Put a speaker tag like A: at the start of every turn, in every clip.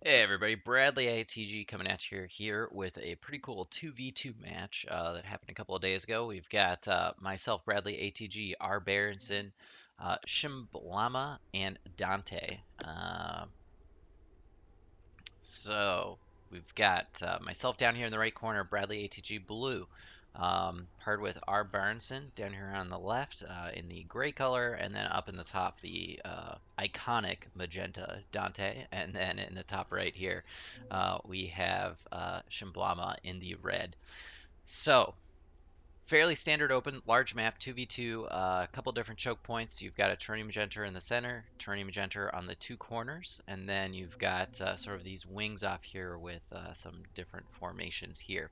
A: Hey everybody, BradleyATG coming at you here with a pretty cool 2v2 match that happened a couple of days ago. We've got myself, BradleyATG, RBarnson, Shimblama, and Dante. So we've got myself down here in the right corner, BradleyATG Blue, paired with RBarnson down here on the left in the gray color, and then up in the top the iconic magenta Dante, and then in the top right here we have Shimblama in the red. So fairly standard open, large map, 2v2, a couple different choke points. You've got a turning magenta in the center, turning magenta on the two corners, and then you've got sort of these wings off here with some different formations here.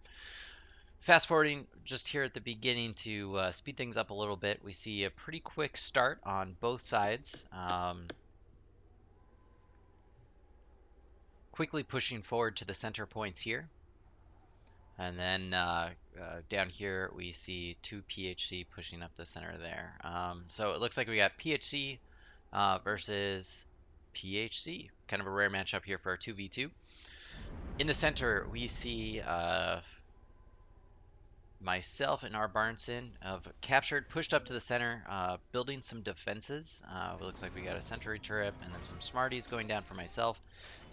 A: Fast forwarding just here at the beginning to speed things up a little bit, we see a pretty quick start on both sides. Quickly pushing forward to the center points here. And then down here we see two PHC pushing up the center there. So it looks like we got PHC versus PHC. Kind of a rare matchup here for our 2v2. In the center we see myself and RBarnson have captured, pushed up to the center, building some defenses. It looks like we got a sentry turret and then some smarties going down for myself,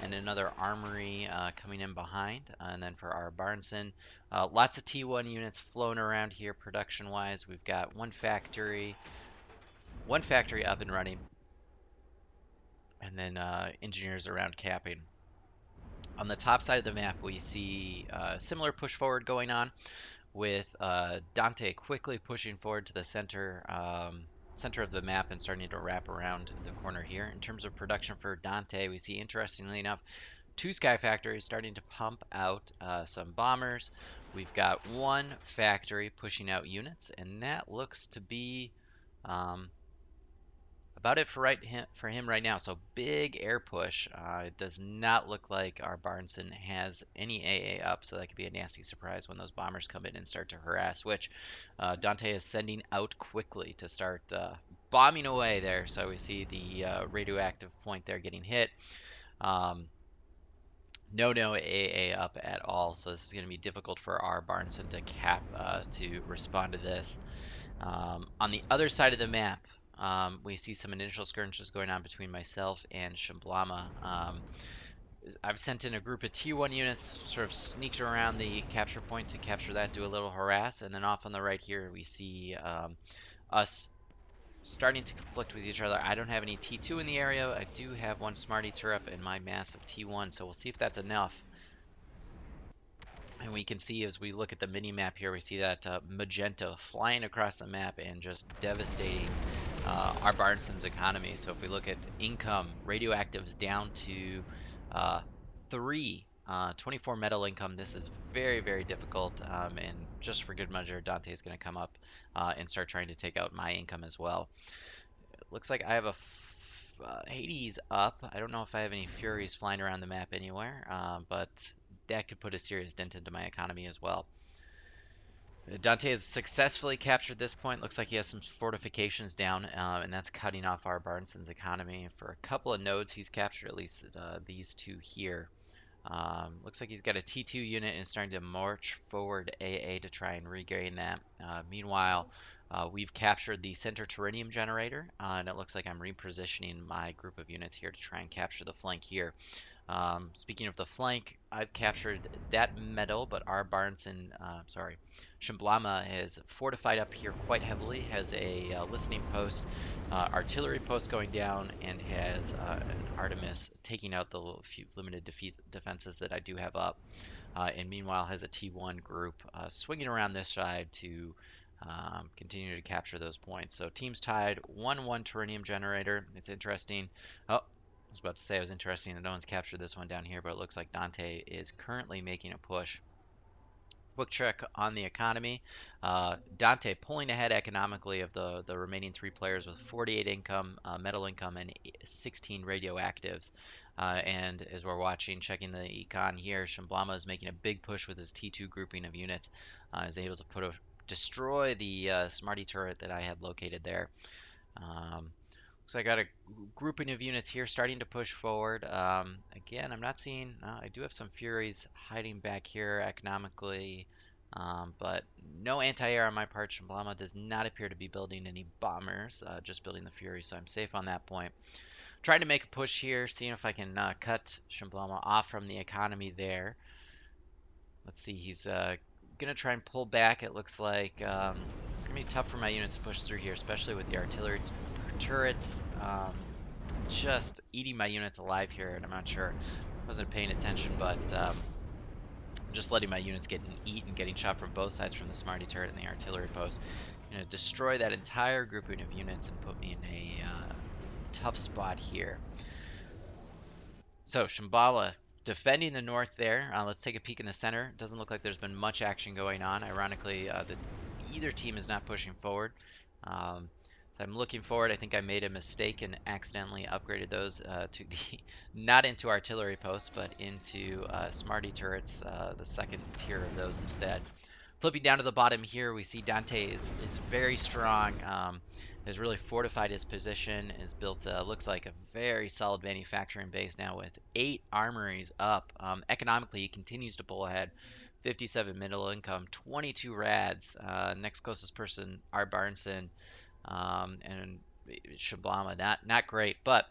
A: and another armory coming in behind. And then for RBarnson, lots of T1 units flown around here production-wise. We've got one factory up and running, and then engineers around capping. On the top side of the map, we see similar push forward going on, with Dante quickly pushing forward to the center of the map and starting to wrap around the corner here. In terms of production for Dante, we see, interestingly enough, two Sky Factories starting to pump out some bombers. We've got one factory pushing out units, and that looks to be um, about it for him right now. So big air push. It does not look like RBarnson has any AA up, so that could be a nasty surprise when those bombers come in and start to harass, which Dante is sending out quickly to start bombing away there. So we see the radioactive point there getting hit. Um, no AA up at all, so this is going to be difficult for RBarnson to cap to respond to this. On the other side of the map, we see some initial skirmishes going on between myself and Shimblama. I've sent in a group of T1 units, sort of sneaked around the capture point to capture that, do a little harass, and then off on the right here we see us starting to conflict with each other. I don't have any T2 in the area. I do have one Smarty turret in my massive T1, so we'll see if that's enough. And we can see as we look at the mini map here, we see that magenta flying across the map and just devastating RBarnson's economy. So if we look at income, radioactives down to 3, 24 metal income. This is very, very difficult. And just for good measure, Dante is going to come up and start trying to take out my income as well. It looks like I have a Hades up. I don't know if I have any Furies flying around the map anywhere, but that could put a serious dent into my economy as well. Dante has successfully captured this point. Looks like he has some fortifications down, and that's cutting off RBarnson's economy. For a couple of nodes, he's captured at least these two here. Looks like he's got a T2 unit and is starting to march forward AA to try and regain that. Meanwhile, we've captured the center Terranium generator, and it looks like I'm repositioning my group of units here to try and capture the flank here. Speaking of the flank, I've captured that metal, but Shimblama has fortified up here quite heavily, has a listening post, artillery post going down, and has an Artemis taking out the few limited defenses that I do have up. And meanwhile has a T1 group swinging around this side to continue to capture those points. So teams tied, 1-1 Terranium generator. It's interesting. Oh, I was about to say it was interesting that no one's captured this one down here, but it looks like Dante is currently making a push. Quick check on the economy. Dante pulling ahead economically of the remaining three players with 48 income, metal income, and 16 radioactives. And as we're watching, checking the econ here, Shimblama is making a big push with his T2 grouping of units. Is able to destroy the Smarty turret that I had located there. So I got a grouping of units here starting to push forward. Again, I'm not seeing, I do have some Furies hiding back here economically, but no anti-air on my part. Shimblama does not appear to be building any bombers, just building the Furies, so I'm safe on that point. Trying to make a push here, seeing if I can cut Shimblama off from the economy there. Let's see, he's going to try and pull back. It looks like it's going to be tough for my units to push through here, especially with the artillery turrets just eating my units alive here, and I'm not sure. I wasn't paying attention, but just letting my units get eaten, getting shot from both sides from the Smarty turret and the artillery post. Going to destroy that entire grouping of units and put me in a tough spot here. So Shimblama defending the north there. Let's take a peek in the center. Doesn't look like there's been much action going on. Ironically, either team is not pushing forward. So I'm looking forward. I think I made a mistake and accidentally upgraded those to the not into artillery posts, but into Smarty turrets, the second tier of those instead. Flipping down to the bottom here, we see Dante is very strong. Has really fortified his position. Has built looks like a very solid manufacturing base now with 8 armories up. Economically, he continues to pull ahead. 57 middle income, 22 rads. Next closest person, RBarnson. And Shimblama, not great, but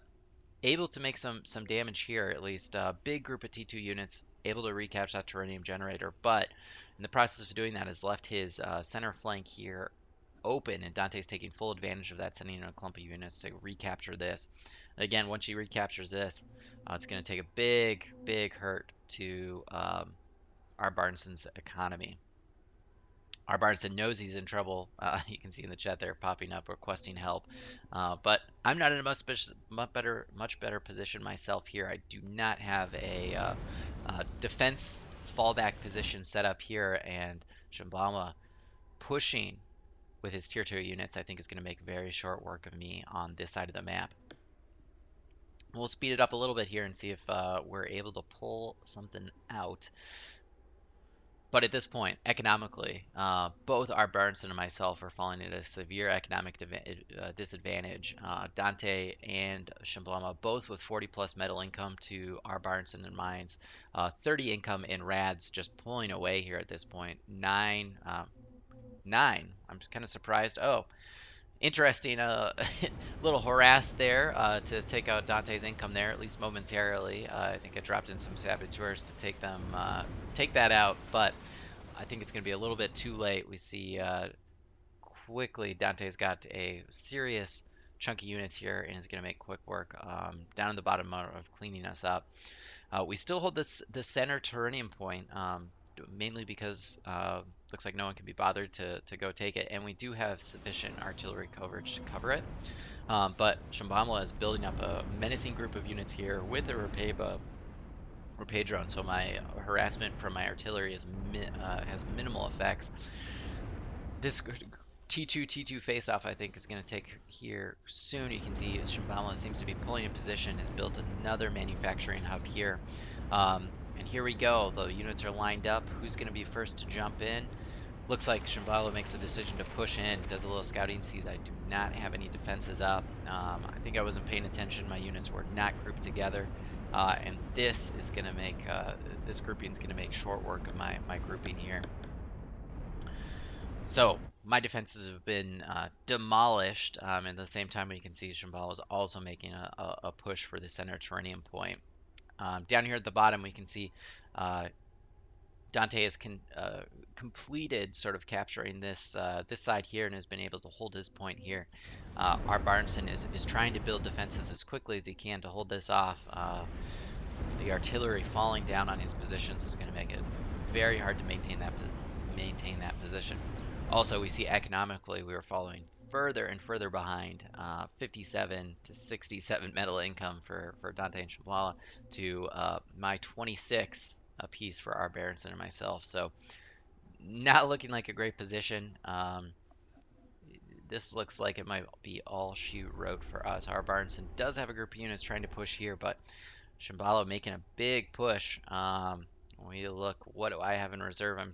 A: able to make some damage here at least. Big group of T2 units able to recapture that Terranium generator, but in the process of doing that has left his center flank here open, and Dante's taking full advantage of that, sending in a clump of units to recapture this. And again, once he recaptures this, it's going to take a big hurt to RBarnson's economy. RBarnson knows he's in trouble. You can see in the chat there popping up requesting help. But I'm not in a much better position myself here. I do not have a defense fallback position set up here, and Shimblama pushing with his tier 2 units I think is going to make very short work of me on this side of the map. We'll speed it up a little bit here and see if we're able to pull something out. But at this point, economically, both RBarnson and myself are falling at a severe economic disadvantage. Dante and Shimblama, both with 40 plus metal income to RBarnson and mine's 30 income in rads, just pulling away here at this point. 9. I'm kind of surprised. Oh, interesting. Little harass there to take out Dante's income there, at least momentarily. I think I dropped in some saboteurs to take that out, but I think it's going to be a little bit too late. We see quickly Dante's got a serious chunk of units here and is going to make quick work down in the bottom of cleaning us up. We still hold the center Terranium point, mainly because looks like no one can be bothered to go take it, and we do have sufficient artillery coverage to cover it. But Shimblama is building up a menacing group of units here with a Rapé, so my harassment from my artillery has minimal effects. This T2 face-off I think is going to take here soon. You can see Shimblama seems to be pulling in position, has built another manufacturing hub here. And here we go. The units are lined up. Who's going to be first to jump in? Looks like Shimblama makes the decision to push in, does a little scouting, sees I do not have any defenses up. I think I wasn't paying attention. My units were not grouped together. And this is going to make, this grouping is going to make short work of my grouping here. So my defenses have been demolished. At the same time, you can see Shimblama is also making a push for the center Terranium point. Down here at the bottom, we can see Dante has completed sort of capturing this side here and has been able to hold his point here. RBarnson is trying to build defenses as quickly as he can to hold this off. The artillery falling down on his positions is going to make it very hard to maintain that position. Also, we see economically we were falling further and further behind, 57 to 67 metal income for Dante and Shimblama to my 26 a piece for RBarnson and myself. So not looking like a great position. This looks like it might be all shoot road for us. RBarnson does have a group of units trying to push here, but Shimblama making a big push. We look, what do I have in reserve? I'm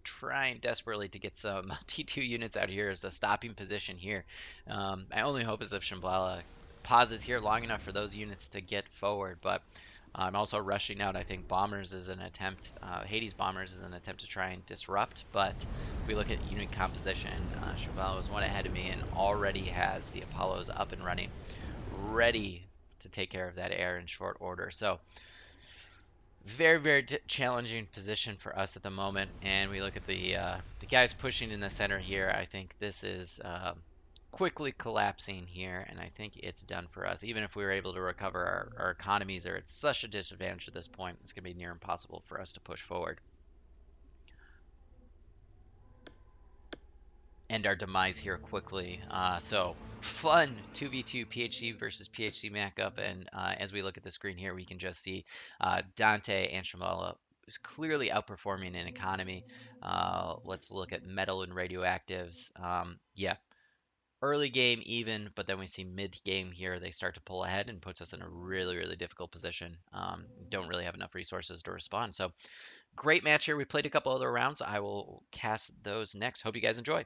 A: trying desperately to get some T2 units out here as a stopping position here. My only hope is if Shimblama pauses here long enough for those units to get forward, but I'm also rushing out. I think bombers is an attempt, Hades bombers is an attempt to try and disrupt, but if we look at unit composition, Shimblama was one ahead of me and already has the Apollos up and running, ready to take care of that air in short order. So very, very challenging position for us at the moment. And we look at the guys pushing in the center here. I think this is quickly collapsing here, and I think it's done for us. Even if we were able to recover our economies are at such a disadvantage at this point, it's going to be near impossible for us to push forward. End our demise here quickly. So fun 2v2 PHC versus PHC matchup, and as we look at the screen here, we can just see Dante and Shimblama is clearly outperforming in economy. Let's look at metal and radioactives. Yeah, early game even, but then we see mid game here they start to pull ahead and puts us in a really, really difficult position. Don't really have enough resources to respond. So great match here. We played a couple other rounds. I will cast those next. Hope you guys enjoy.